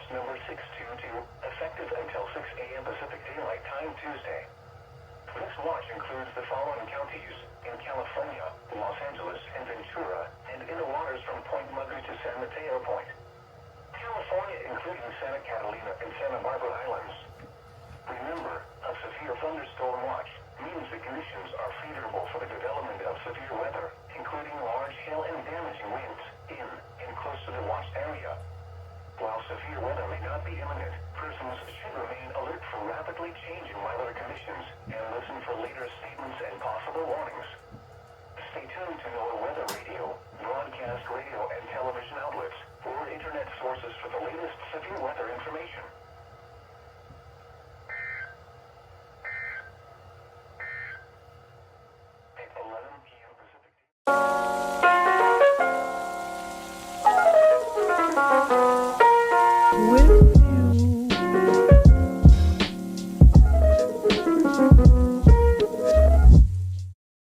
Watch number 622, effective until 6 a.m. Pacific Daylight Time Tuesday. This watch includes the following counties: in California, Los Angeles, and Ventura, and in the waters from Point Mugu to San Mateo Point. California, including Santa Catalina and Santa Barbara Islands. Remember, a severe thunderstorm watch means the conditions are favorable for the development of severe weather, including large hail and damaging winds in and close to the watched area. While severe weather may not be imminent, persons should remain alert for rapidly changing weather conditions and listen for later statements and possible warnings. Stay tuned to NOAA Weather Radio, broadcast radio and television outlets, or internet sources for the latest severe weather information. At 11 p.m. Pacific. With